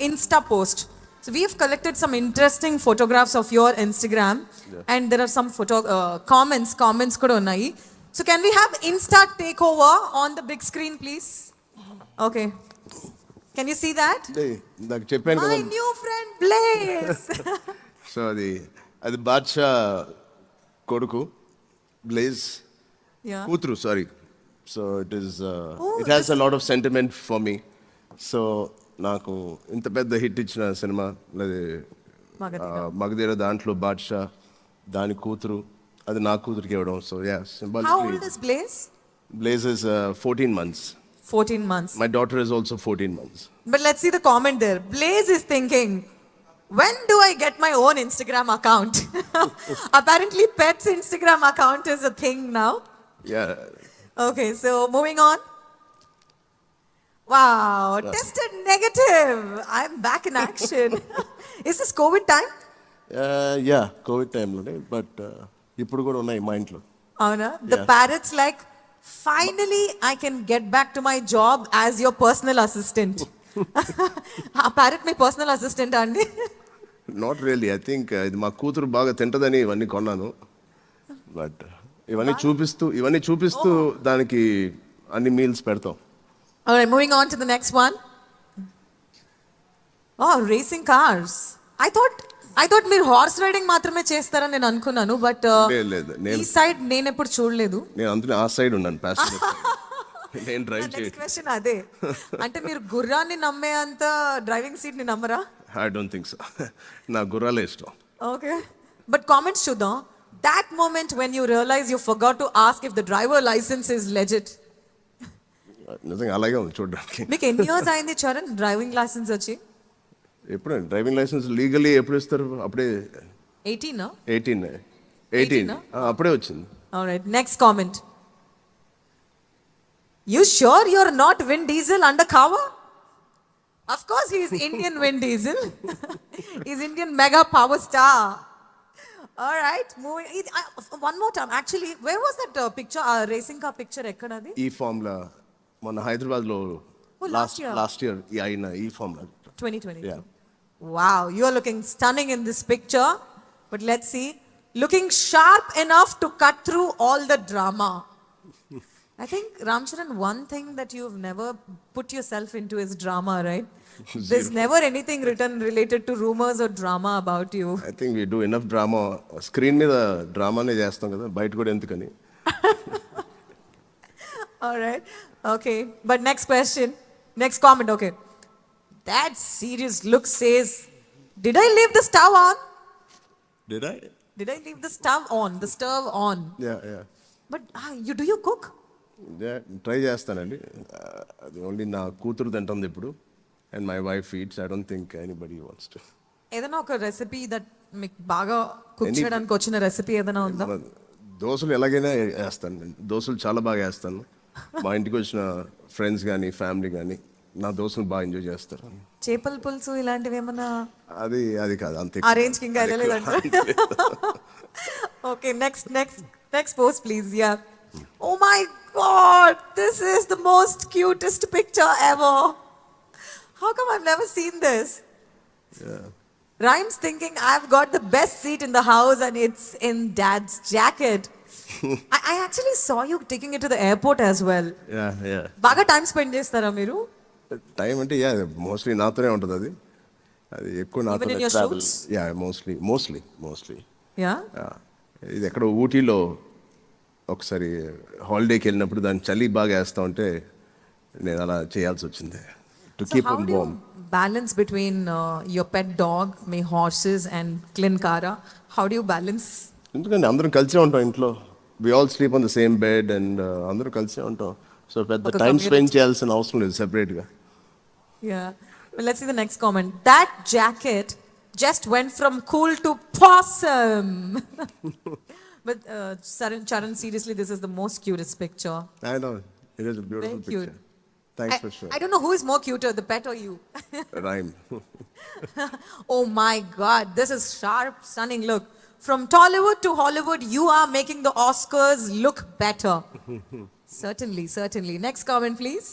Insta post. So we have collected some interesting photographs of your Instagram, and there are some comments kuda unnai. So can we have Insta takeover on the big screen, please? Okay. Can you see that? నాకు చెప్పాను My కదా. new friend Blaze. So అది బాద్షా కొడుకు blaze Yeah. కూతురు sorry. So it has a lot of sentiment for me. So నాకు ఇంత పెద్ద hit ఇచ్చిన సినిమా మగధీర దాంట్లో బాద్షా దాని కూతురు అది నా కూతురికి ఇవ్వడం. So yeah How symbolically old is Blaze? Blaze is 14 months. 14 months. My daughter is also 14 months. But let's see the comment there. Blaze is thinking, when do I get my own Instagram account? Apparently, Pet's Instagram account is a thing now. Yeah. Okay, so moving on. Wow, tested negative. I'm back in action. Is this COVID time? Yeah Covid టైంలోనే but ఇప్పుడు కూడా ఉన్నాయి మా ఇంట్లో. Avana, the parrot's like, finally I can get back to my job as your personal assistant. Parrot my personal assistant andi. Not really. I think ఇది మా కూతురు బాగా తింటదని ఇవన్నీ కొన్నాను. బట్ ఇవన్నీ చూపిస్తూ దానికి అన్ని మీల్స్ పెడతాం. All right, moving on to the next one. Oh, racing cars. I thought మీరు హార్స్ రైడింగ్ మాత్రమే చేస్తారని నేను అనుకున్నాను, బట్ లేదు ఈ సైడ్ నేను ఎప్పుడు చూడలేదు. నేను అందులో ఆ సైడ్ ఉన్నాను ప్యాసింజర్. నేను డ్రైవ్ నెక్స్ట్ క్వశ్చన్ అదే, అంటే మీరు గుర్రాన్ని నమ్మే అంత డ్రైవింగ్ సీట్ ని నమ్మరా? I don't think so. నా గుర్రాలే ఇష్టం. ఓకే, బట్ కామెంట్స్ చూద్దాం. That moment when you realize you forgot to ask if the driver license is legit. నిజంగా అలాగే ఉంది చూడడానికి. మీకు ఎన్ని ఇయర్స్ అయింది చరణ్ డ్రైవింగ్ లైసెన్స్ వచ్చి? ఎప్పుడు డ్రైవింగ్ లైసెన్స్ లీగల్లీ ఎప్పుడు ఇస్తారు? అప్పుడే 18 అప్పుడే వచ్చింది. Alright, next comment. You sure you're not Vin Diesel undercover? Of course he is Indian Vin Diesel. He's Indian mega power star. Alright, moving. One more time. Actually, where was that picture? Racing car picture ekkadadi? ఈ formula మన హైదరాబాద్లో last year అయిన ఈ formula 2020. Yeah. Wow, you're looking stunning in this picture. But let's see. Looking sharp enough to cut through all the drama. I think, Ram Charan, one thing that you've never put yourself into is drama, right? There's never anything written related to rumors or drama about you. I think we do enough drama. Screen మీద డ్రామానే చేస్తాం కదా, బయట కూడా ఎందుకని. All right. Okay. But next question. Next comment. Okay. That serious look says, did I leave the stove on? Did I? Did I leave the stove on? The stove on. Yeah. But do you cook? Try చేస్తానండి. అది only నా కూతురు తింటుంది ఇప్పుడు. And my wife eats. I don't think anybody wants to. ఏదైనా ఒక recipe that మీకు బాగా కుక్ చేయడానికి వచ్చిన రెసిపీ ఏదైనా ఉందా? దోశలు ఎలాగైనా వేస్తాను నేను. దోశలు చాలా బాగా వేస్తాను. మా ఇంటికి వచ్చిన ఫ్రెండ్స్ కానీ ఫ్యామిలీ కానీ నా దోశలు బాగా ఎంజాయ్ చేస్తారు. చేపల పులుసు ఇలాంటివి ఏమన్నా? అది కాదు, అంతే. ఆ రేంజ్ కి ఇంకా వెళ్ళలేదంట. Okay, next post please. Yeah. Oh my God, this is the most cutest picture ever. How come I've never seen this? Yeah. Rhymes thinking I've got the best seat in the house and it's in dad's jacket. I actually saw you taking it to the airport as well. Yeah. బాగా time spend చేస్తారా మీరు? Time అంటే mostly నాతోనే ఉంటుంది. అది ఎక్కువ నాతోనే travel. Yeah mostly. Yeah. ఇది ఎక్కడ ఊటీలో ఒకసారి హాలిడేకి వెళ్ళినప్పుడు దాన్ని చలి బాగా వేస్తా ఉంటే నేను అలా చేయాల్సి వచ్చింది. To keep him warm. Balance between your pet dog, my horses and Klinkara. How do you balance? ఎందుకంటే అందరం కలిసే ఉంటాం ఇంట్లో. We all sleep on the same bed and అందరం కలిసే ఉంటాం. సో పెద్ద టైం స్పెండ్ చేయాల్సిన అవసరం లేదు సెపరేట్గా. Yeah. Well, let's see the next comment. That jacket just went from cool to possum. But Charan, seriously, this is the most cutest picture. I know. It is a beautiful Very cute. picture. Thanks for sure. I don't know who is more cuter, the pet or you. Rhyme. Oh my God, this is sharp, stunning. Look, from Tollywood to Hollywood, you are making the Oscars look better. Certainly. Next comment, please.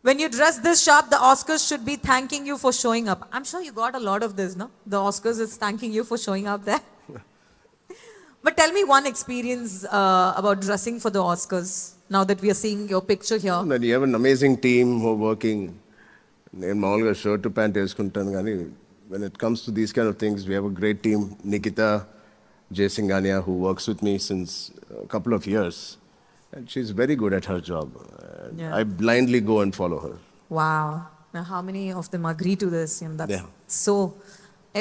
When you dress this sharp, the Oscars should be thanking you for showing up. I'm sure you got a lot of this, no? The Oscars is thanking you for showing up there. But tell me one experience about dressing for the Oscars. Now that we are seeing your picture here. And you have an amazing team who are working. నేను మామూలుగా shirt pant వేసుకుంటాను కానీ when it comes to these kind of things, we have a great team. Nikita Jaisingania, who works with me since a couple of years. And she's very good at her job. And Yeah. I blindly go and follow her. Wow. Now, how many of them agree to this? And that's Yeah. so.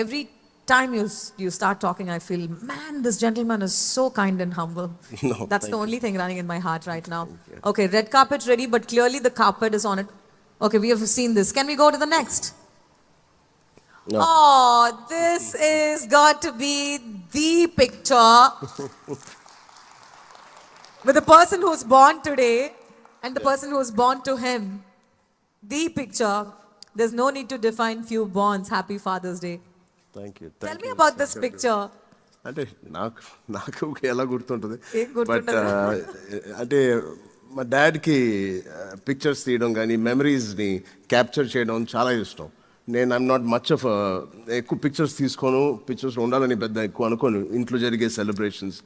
Every time you start talking, I feel, man, this gentleman is so kind and humble. No, That's thank the only thing running in my heart right now. you. Okay, red carpet ready, but clearly the carpet is on it. Okay, we have seen this. Can we go to the next? No. Oh, this is got to be the picture with the person who's born today and the person who's born to him. The picture. There's no need to define few bonds. Happy Father's Day. Thank you. Tell me about this picture. అంటే నాకు ఎలా గుర్తుంటుంది ఏం గుర్తుండదా? అంటే మా డాడ్కి pictures తీయడం కానీ మెమరీస్ని capture చేయడం చాలా ఇష్టం. నేను ఐఎమ్ నాట్ మచ్ ఆఫ్ ఎక్కువ పిక్చర్స్ తీసుకోను, పిక్చర్స్ ఉండాలని పెద్ద ఎక్కువ అనుకోను ఇంట్లో జరిగే సెలబ్రేషన్స్.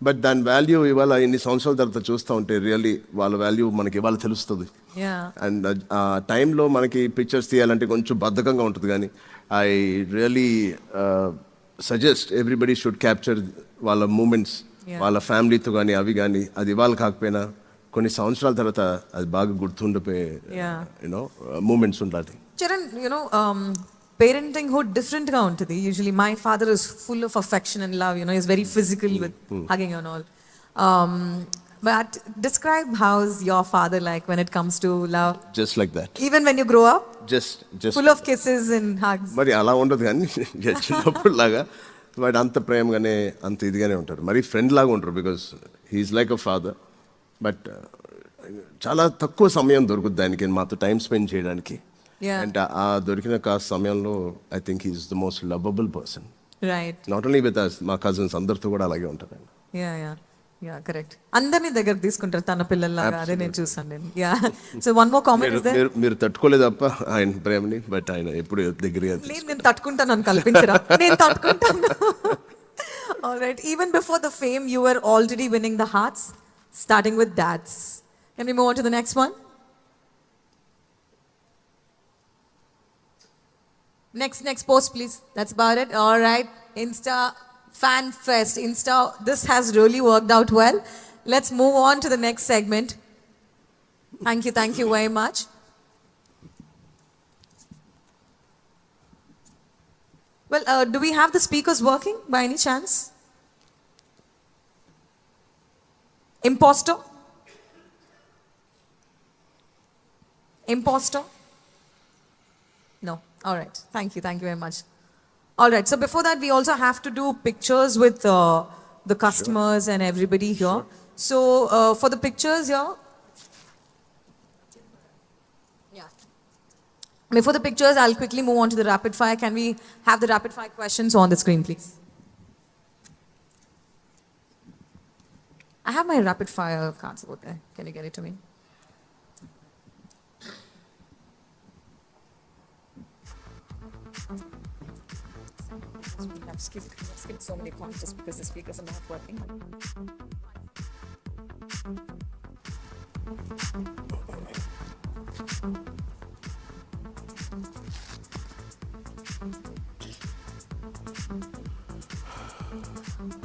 బట్ దాని వాల్యూ ఇవాళ ఇన్ని సంవత్సరాల తర్వాత చూస్తూ ఉంటే రియల్లీ వాళ్ళ వాల్యూ మనకి ఇవాళ తెలుస్తుంది. Yeah. అండ్ ఆ టైంలో మనకి పిక్చర్స్ తీయాలంటే కొంచెం బద్ధకంగా ఉంటుంది కానీ I really suggest everybody should capture వాళ్ళ మూమెంట్స్ వాళ్ళ ఫ్యామిలీతో కానీ అవి కానీ అది ఇవాళ కాకపోయినా కొన్ని సంవత్సరాల తర్వాత అది బాగా గుర్తుండిపోయే Yeah. యూనో మూమెంట్స్ ఉండాలి. Charan, parenting hood different ga untadi. Usually my father is full of affection and love, he's very physical with hugging and all. But describe how's your father like when it comes to love? Just like that. Even when you grow up, just full of kisses and hugs. మరి అలా ఉండదు కానీ చిన్నప్పుడు లాగా వాడు అంత ప్రేమగానే అంత ఇదిగానే ఉంటారు. మరి ఫ్రెండ్ లాగా ఉంటారు because he's like a father. But చాలా తక్కువ సమయం దొరుకుతుంది దానికి మాతో టైం స్పెండ్ చేయడానికి. Yeah. అండ్ ఆ దొరికిన కాస్త సమయంలో I think he's the most lovable person. Right. Not only with us, మా కజిన్స్ అందరితో కూడా అలాగే ఉంటారండి. Yeah, correct. అందరినీ దగ్గర తీసుకుంటారు తన పిల్లల్లాగా. అదే నేను చూసాను నేను. Yeah. So one more comment is there. మీరు తట్టుకోలేదు తప్ప ఆయన ప్రేమని, బట్ ఆయన ఎప్పుడు దగ్గరగా నేను తట్టుకుంటాను కల్పించరా. నేను తట్టుకుంటాను. All right. Even before the fame, you were already winning the hearts, starting with dads. Can we move on to the next one? Next post, please. That's about it. All right. Insta Fan Fest. This has really worked out well. Let's move on to the next segment. Thank you very much. Well, do we have the speakers working by any chance? Imposter? No. All right. Thank you very much. All right. So before that, we also have to do pictures with the customers and everybody here. So for the pictures here, before the pictures, I'll quickly move on to the rapid fire. Can we have the rapid fire questions on the screen, please? I have my rapid fire cards over there. Can you get it to me? I've skipped so many calls just because the speakers are not working.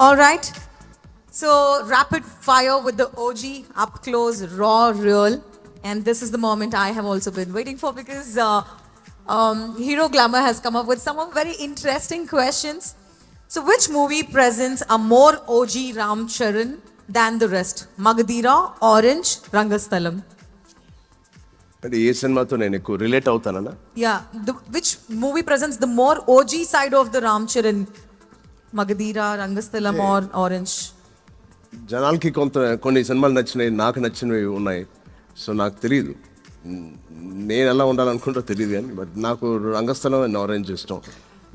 All right. So rapid fire with the OG, up close, raw, real. And this is the moment I have also been waiting for because Hero Glamour has come up with some very interesting questions. So which movie presents a more OG Ram Charan than the rest? Magadira, Orange, Rangasthalam. అంటే ఏ సినిమాతో నేను ఎక్కువ relate అవుతానన్నా? Yeah, which movie presents the more OG side of the Ram Charan? Magadira, Rangasthalam or Orange? జనాలకి కొన్ని సినిమాలు నచ్చినాయి, నాకు నచ్చినవి ఉన్నాయి. సో నాకు తెలియదు, నేను ఎలా ఉండాలనుకుంటా తెలియదు కానీ బట్ నాకు రంగస్థలం అండ్ ఆరెంజ్ ఇష్టం.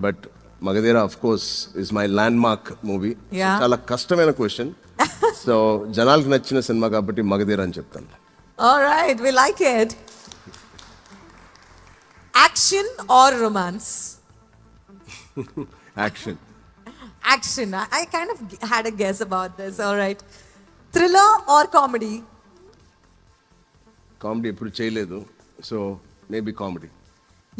But Magadheera of course is my land mark movie. చాలా కష్టమైన క్వశ్చన్. సో జనాలకు నచ్చిన సినిమా కాబట్టి మగధీర అని చెప్తాను. All right, we like it. Action or romance? Action. Action. I kind of had a guess about this. All right. Thriller or comedy? Comedy ఎప్పుడు చేయలేదు, so maybe comedy.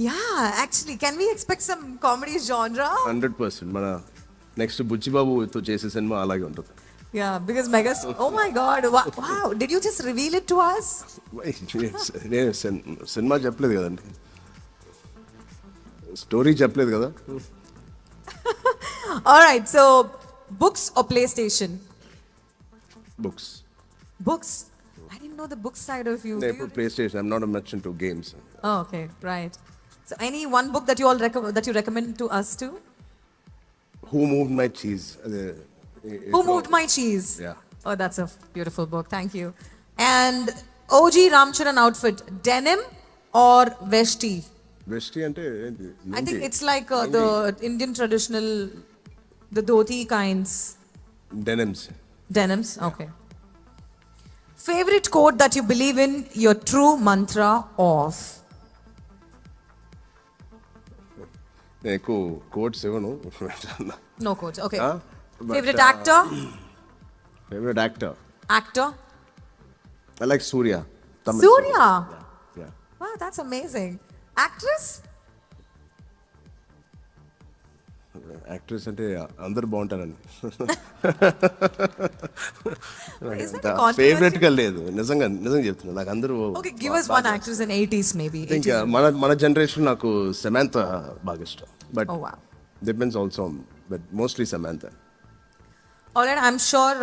Yeah, actually, can we expect some comedy genre? 100%. మన next బుచ్చిబాబుతో చేసే cinema అలాగే ఉంటుంది. Yeah, because Megas. Oh my God! Wow! Did you just reveal it to us? నేను cinema చెప్పలేదు కదండి, story చెప్పలేదు కదా. All right. So, books or PlayStation? Books. Books. I didn't know the book side of you. నేను Do you- ఇప్పుడు play station, I'm not much into games. Oh, okay, right. So, any one book that you all that you recommend to us too? Who moved my cheese. అదే Who moved my cheese? Yeah. Oh, that's a beautiful book. Thank you. And OG Ramcharan outfit, denim or vesti? వెస్టీ అంటే ఏంటి? I think it's like the Indian traditional, the dhoti kinds. Denims. Denims. Okay. Favorite quote that you believe in, your true mantra of? నేను ఎక్కువ quotes ఇవ్వను. No quotes. Okay. Huh? But, Favorite actor? Favourite actor Actor? I like Surya. Surya. Yeah. Wow, that's amazing. Actress? Actress అంటే అందరు బాగుంటారండి. Is that a controversy? Favourite గా లేదు, నిజంగా చెప్తున్నా, నాకు అందరూ. Okay, give us one actress in 80s maybe. Think మన generation నాకు సమాంత బాగా ఇష్టం, but Oh wow. Depends also, but mostly Samantha. All right, I'm sure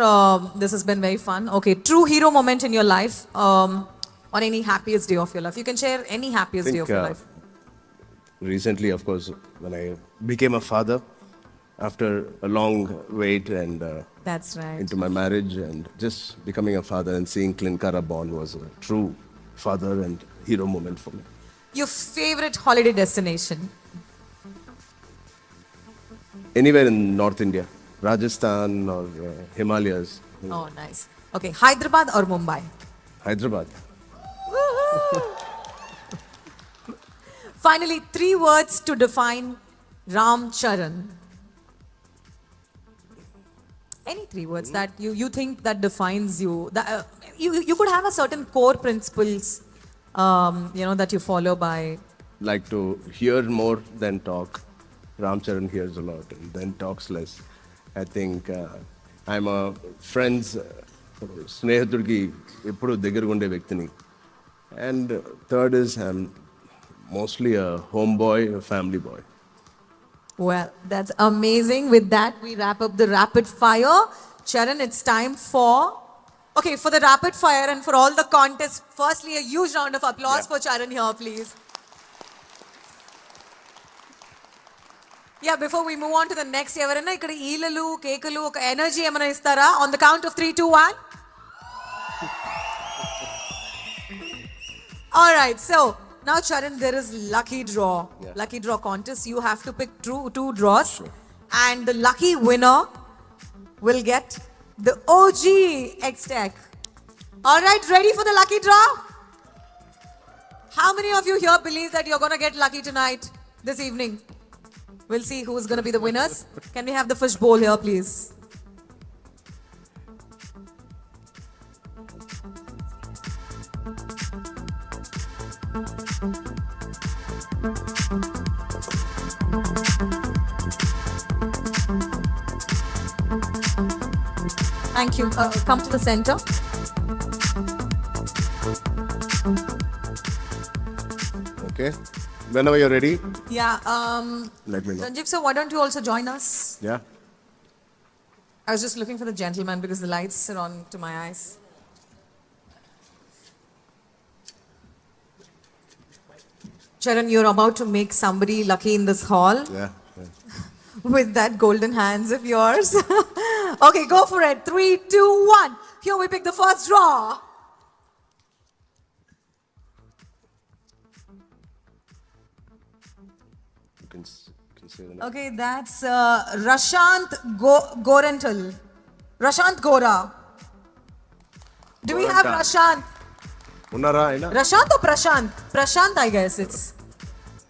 this has been very fun. Okay, true hero moment in your life, or any happiest day of your life. You can share any happiest day of your life. Recently, of course, when I became a father after a long wait and That's right. into my marriage, and just becoming a father and seeing Klinkara born was a true father and hero moment for me. Your favorite holiday destination? Anywhere in North India, Rajasthan or Himalayas. Oh, nice. Okay, Hyderabad or Mumbai? Hyderabad. Finally, 3 words to define Ram Charan. Any 3 words that you think that defines you. That, you could have a certain core principles, that you follow by. Like to hear more than talk. Ram Charan hears a lot and then talks less. I think I'm a friends, స్నేహితుడికి ఎప్పుడు దగ్గరగా ఉండే వ్యక్తిని. And third is I'm mostly a homeboy, a family boy. Well, that's amazing. With that, we wrap up the rapid fire. Charan, it's time for. Okay, for the rapid fire and for all the contests, firstly, a huge round of applause for Charan here, please. Yeah, before we move on to the next, ఎవరైనా ఇక్కడ ఈలలు కేకలు ఒక energy ఏమైనా ఇస్తారా? On the count of 3, 2, 1. All right, so now Charan, there is lucky draw. Yeah. Lucky draw contest. You have to pick two draws, and the lucky winner will get the OG X-Tech. All right, ready for the lucky draw? How many of you here believe that you're going to get lucky tonight, this evening? We'll see who's going to be the winners. Can we have the fish bowl here, please? Thank you. Come to the center. Okay? Whenever you're ready, Yeah. let me know. Ranjiv sir, why don't you also join us? Yeah? I was just looking for the gentleman because the lights are on to my eyes. Charan, you're about to make somebody lucky in this hall Yeah. with that golden hands of yours. Okay, go for it. 3, 2, 1. Here we pick the first draw. You can say the name. Okay, that's Rashant Gorental. Rashant Gora. Do we have Gorental. Rashant? ఉన్నారా ఆయన? Rashant or Prashant? Prashant, I guess it's.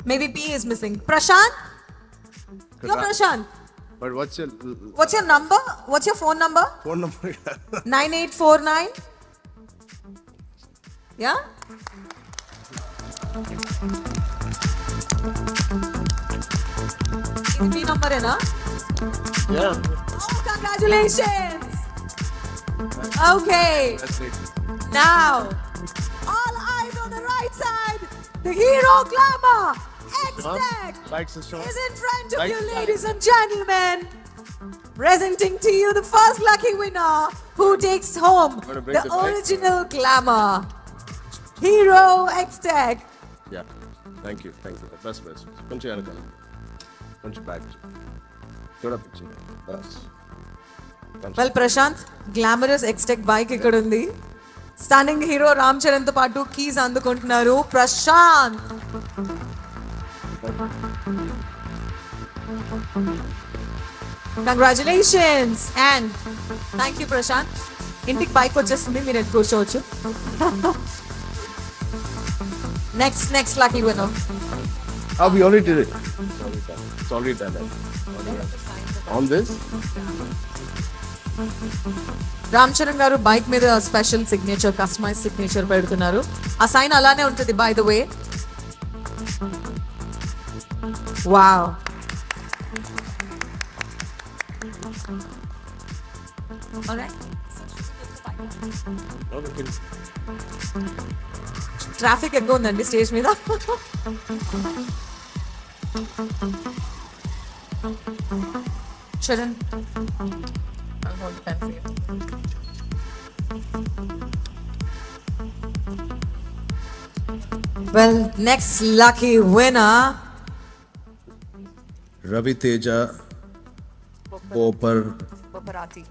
Maybe P is missing. Prashant? You're Prashant. But what's your What's your number? What's your phone number? phone number? 9849? Yeah? ఇది మీ నంబరేనా? Yeah. Oh, congratulations! Okay, That's it. now, all eyes on the right side. The hero glamour, X-Tech, Bikes is shown. is in front of you, Bikes. ladies and gentlemen. Presenting to you the first lucky winner who takes home Gonna bring the the bike. original glamour. Hero X-Tech. Yeah. Thank you. Best. కొంచెం వెనకాల. కొంచెం back. చూడొచ్చు. బస్. Well Prashant, glamorous X-Tech bike ఇక్కడ ఉంది. Stunning hero Ram Charan తో పాటు keys అందుకుంటున్నారు Prashant. Congratulations and thank you Prashant. ఇంటికి బైక్ వచ్చేస్తుంది, మీరు ఎటు కూర్చోవచ్చు. Next lucky winner. Oh, we already did it. It's already done. On this? Ram Charan గారు బైక్ మీద స్పెషల్ సిగ్నేచర్, కస్టమైజ్ సిగ్నేచర్ పెడుతున్నారు. ఆ సైన్ అలానే ఉంటుంది by the way. Wow. Traffic ఎక్కువ ఉందండి స్టేజ్ మీద. Charan, well, next lucky winner. Ravi Teja Boparati.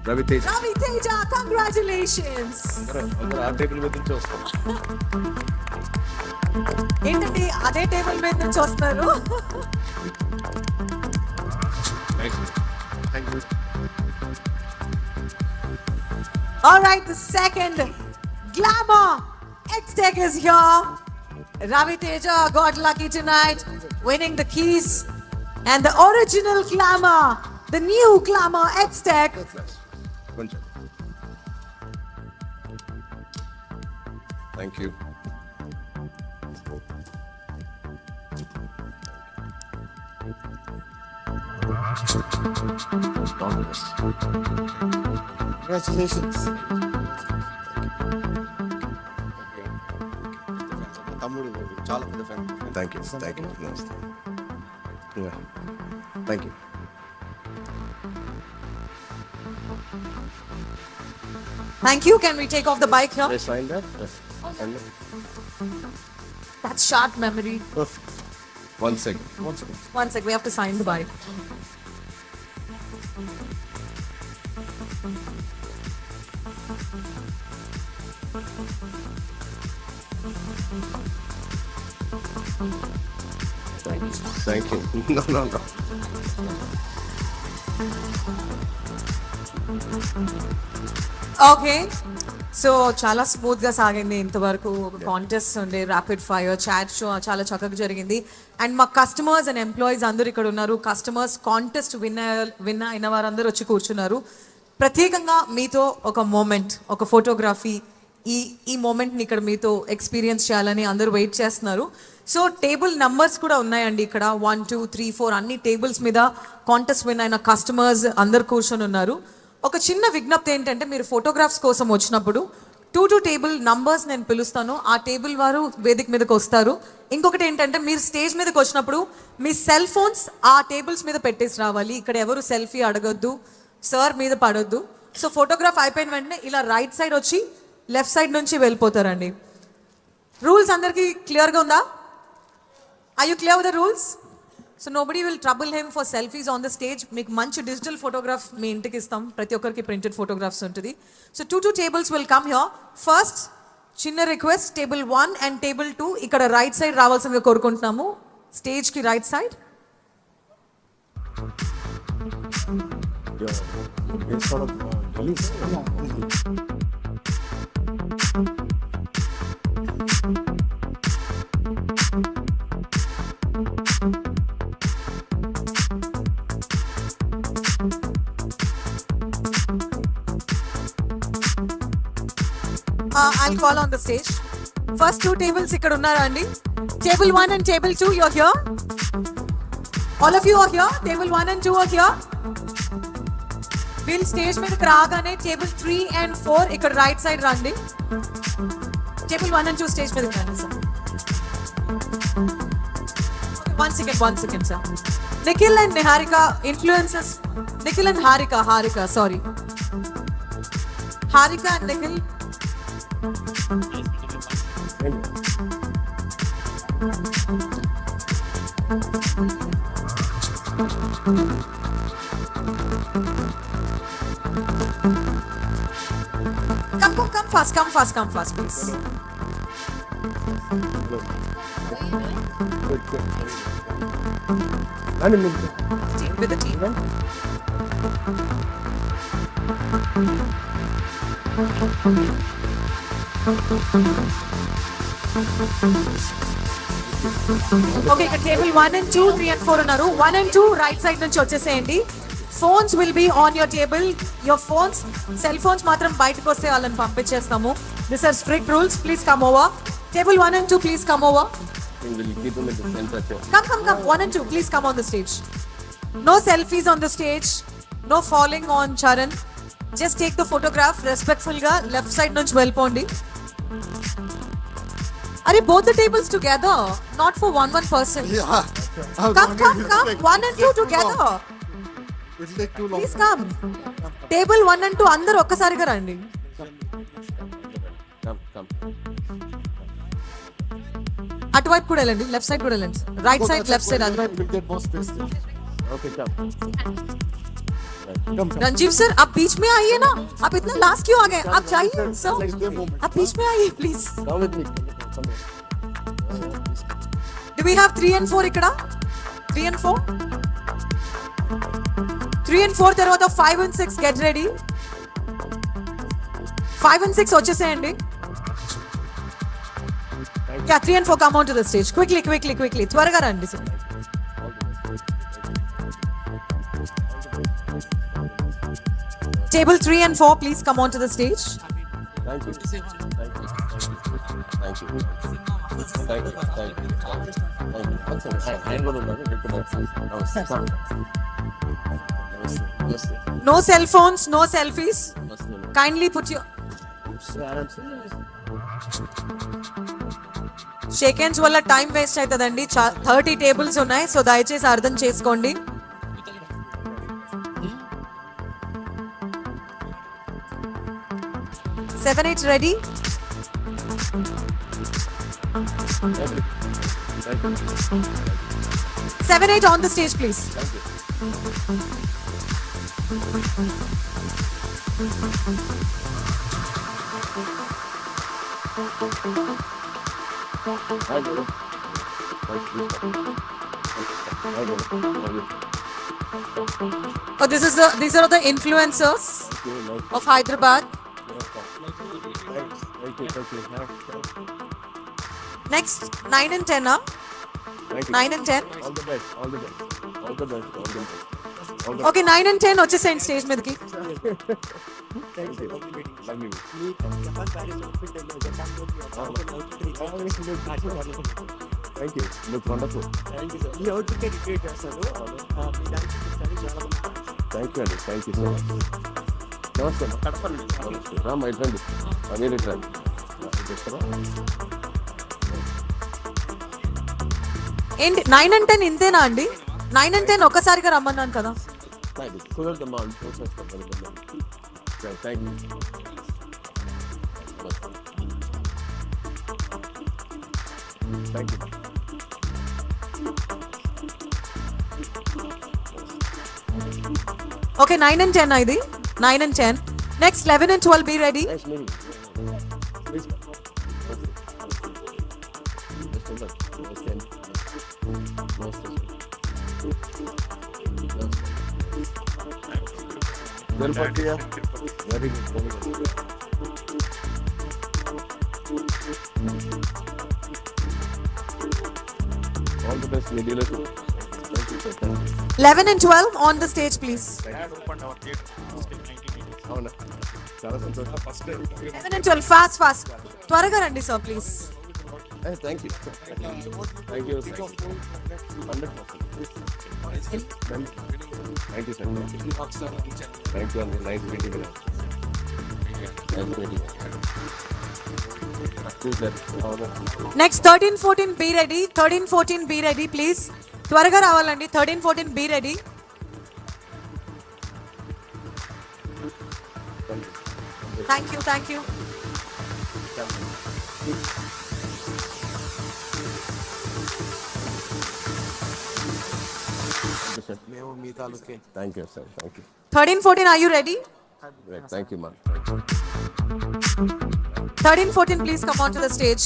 Ravi Tej. Ravi Teja, congratulations. అందరూ ఆ టేబుల్ మీద నుంచి వస్తాం. ఏంటండి అదే టేబుల్ మీద నుంచి వస్తున్నారు? Thank you. All right, the second glamour X-Tech is here. Ravi Teja got lucky tonight, winning the keys and the original glamour, the new glamour X-Tech. కొంచెం. Thank you. Congratulations. తమ్ముడు చాలా పెద్ద fan. Thank you. Namaste. Yeah. Thank you. Thank you. Can we take off the bike here? I signed that? Yes. And That's short memory. one second. One sec, we have to sign the bike. Thank you. No. Okay, so చాలా smooth గా సాగింది ఇంతవరకు. Contest ఉండే, rapid fire, chat show చాలా చక్కగా జరిగింది. And మా customers and employees అందరూ ఇక్కడ ఉన్నారు. కస్టమర్స్, కాంటెస్ట్ విన్ అయిన వారందరూ వచ్చి కూర్చున్నారు. ప్రత్యేకంగా మీతో ఒక మూమెంట్, ఒక ఫోటోగ్రఫీ, ఈ మూమెంట్ని ఇక్కడ మీతో ఎక్స్పీరియన్స్ చేయాలని అందరూ వెయిట్ చేస్తున్నారు. సో టేబుల్ నంబర్స్ కూడా ఉన్నాయండి ఇక్కడ. 1, 2, 3, 4 అన్ని టేబుల్స్ మీద కాంటెస్ట్ విన్ అయిన కస్టమర్స్ అందరు కూర్చొని ఉన్నారు. ఒక చిన్న విజ్ఞప్తి ఏంటంటే, మీరు ఫోటోగ్రాఫ్స్ కోసం వచ్చినప్పుడు 2 టేబుల్ నంబర్స్ నేను పిలుస్తాను, ఆ టేబుల్ వారు వేదిక మీదకి వస్తారు. ఇంకొకటి ఏంటంటే, మీరు స్టేజ్ మీదకి వచ్చినప్పుడు మీ సెల్ ఫోన్స్ ఆ టేబుల్స్ మీద పెట్టేసి రావాలి. ఇక్కడ ఎవరు సెల్ఫీ అడగొద్దు, సార్ మీద పడొద్దు. సో ఫోటోగ్రాఫ్ అయిపోయిన వెంటనే ఇలా రైట్ సైడ్ వచ్చి లెఫ్ట్ సైడ్ నుంచి వెళ్ళిపోతారండి. రూల్స్ అందరికీ క్లియర్గా ఉందా? Are you clear with the rules? So nobody will trouble him for selfies on the stage. మీకు మంచి డిజిటల్ ఫోటోగ్రాఫ్ మీ ఇంటికి ఇస్తాం, ప్రతి ఒక్కరికి ప్రింటెడ్ ఫోటోగ్రాఫ్స్ ఉంటుంది. So 2 tables will come here. First చిన్న రిక్వెస్ట్, టేబుల్ 1 అండ్ టేబుల్ 2 ఇక్కడ రైట్ సైడ్ రావాల్సిందిగా కోరుకుంటున్నాము. స్టేజ్కి right side. I'll call on the stage. First two tables ఇక్కడ ఉన్నారా అండి? Table 1 and table 2, you're here? All of you are here? Table 1 and 2 are here? వీళ్ళు stage మీదకి రాగానే టేబుల్ 3 and 4 ఇక్కడ రైట్ సైడ్ రండి. టేబుల్ 1 and 2 స్టేజ్ మీదకి రండి sir. One second, sir. Nikhil and Niharika, influencers. Nikhil and Harika, sorry. Harika and Nikhil. Come fast, please. With the team. Okay, table 1 and 2, 3 and 4 ఉన్నారు. 1 and 2 right side నుంచి వచ్చేసేయండి. Phones will be on your table. Your phones, cell phones మాత్రం బయటకు వస్తే వాళ్ళని పంపించేస్తాము. These are strict rules. Please come over. Table 1 and 2, please come over. We'll keep them at the center. Come. 1 and 2, please come on the stage. No selfies on the stage. No falling on Charan. Just take the photograph respectful ga left side nunchi velpondi. Are both the tables together? Not for one person. Yeah. Come. 1 and 2 together. It'll take too long. Please come. Table 1 and 2 అందరూ ఒక్కసారిగా రండి. Come. అటువైపు కూడా వెళ్ళండి, left side కూడా వెళ్ళండి. Right side, left side అటువైపు. We'll get more space there. Okay, come. Ranjeev sir, आप बीच में आइए ना. आप इतना लास्ट क्यों आ गए? आप जाइए सर. आप बीच में आइए please. Come with me. Come here. Do we have 3 and 4 ఇక్కడ? 3 and 4? 3 and 4 తర్వాత 5 and 6 get ready. 5 and 6 వచ్చేసేయండి. Yeah, 3 and 4 come onto the stage. Quickly. త్వరగా రండి sir. Table 3 and 4, please come onto the stage. Thank you. No cell phones, no selfies. Kindly put your shake hands వల్ల time waste అవుతుందండి. 30 tables ఉన్నాయి, so దయచేసి అర్థం చేసుకోండి. Seven, 8 ready? Seven, 8 on the stage, please. Oh, these are the influencers of Hyderabad. Next, 9 and 10, huh? 9 and 10. All the best. Okay, 9 and 10 వచ్చేసేయండి stage మీదకి. Thank you. Look wonderful. Thank you, Andy. Thank you so much. Namaste. Ram, my friend. I need it, friend. ఏంటి 9 and 10 ఇంతేనా అండి? 9 and 10 ఒక్కసారిగా రమ్మన్నాను కదా. Thank you. Okay, 9 and 10 ఇది. 9 and 10. Next, 11 and 12 be ready. Nice meeting you. Please come. Well, Patia. Very good. All the best, media. Thank you, sir. 11 and 12 on the stage, please. I had opened our theatre still 1986. అవునా చాలా సంతోషం. First time. 11 and 12, fast, fast. త్వరగా రండి sir please. Thank you thank you 100%. Thank you sir. Thank you అండి. Nice meeting. Next 13, 14 be ready. 13, 14 be ready please. త్వరగా రావాలండి. 13, 14 be ready. Thank you thank you. మేము మీ తాలూకే thank you sir. Thank you. 13, 14 are you ready? Thank you మా. 13, 14 please come onto the stage.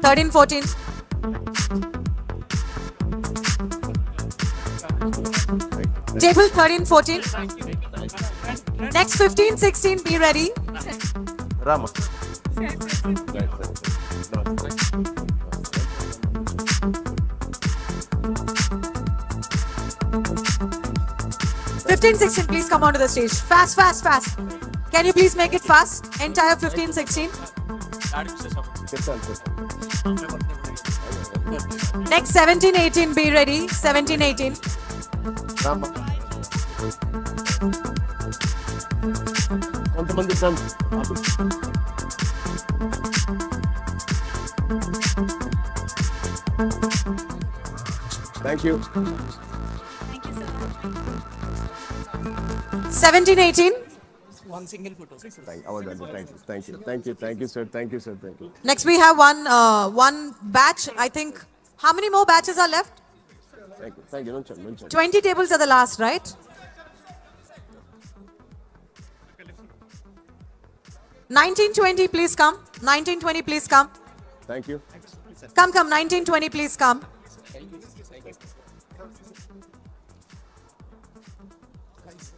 Thirteen, 14. Table 13, 14. Next 15, 16 be ready. Rama. 15, 16 please come onto the stage. Fast, fast, fast. Can you please make it fast? Entire 15, 16. Next 17, 18 be ready. 17, 18. Rama. కొంతమంది friends. Thank you. 17, 18. Thank you, sir. Thank you. Next we have one batch. I think how many more batches are left? Thank you. Nunchandi. 20 tables are the last, right? 19, 20 please come. 19, 20 please come. Thank you. Come, 19, 20 please come.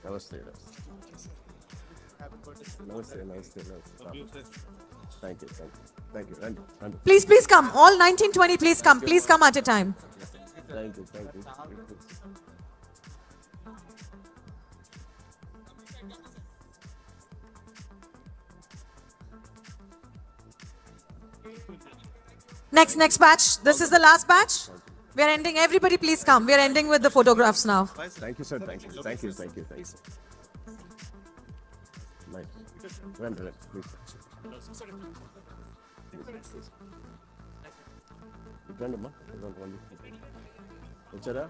Namaste. Thank you. Randy. Please come. All 19, 20 please come. Please come at a time. Thank you. Next batch. This is the last batch. We are ending. Everybody please come. We are ending with the photographs now. Thank you, sir. Thank you. Nice. Run, please. రండి అమ్మా. వచ్చారా?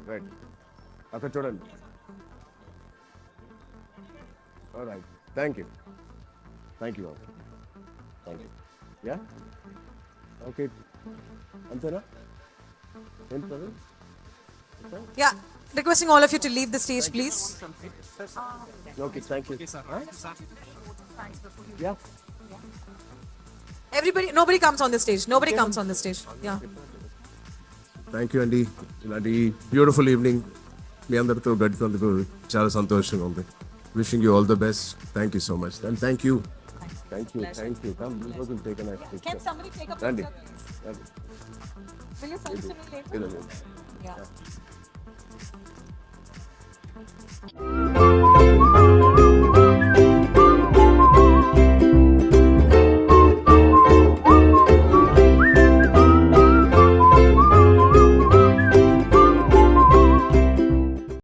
Right. అక్కడ చూడండి. Right. Thank you. Yeah okay. అంతేనా? ఏంటి brother? Yeah. Requesting all of you to leave the stage, please. Okay thank you. Yeah Everybody, nobody comes on the stage. Nobody comes on the stage. Yeah. Thank you అండి. ఇలాంటి beautiful evening మీ అందరితో గడిపినందుకు చాలా సంతోషంగా ఉంది. Wishing you all the best. Thank you so much and thank you. Come, we will take a nice picture. Can somebody take a Randy. picture, please? Will you send it to me later? Randy. Yeah.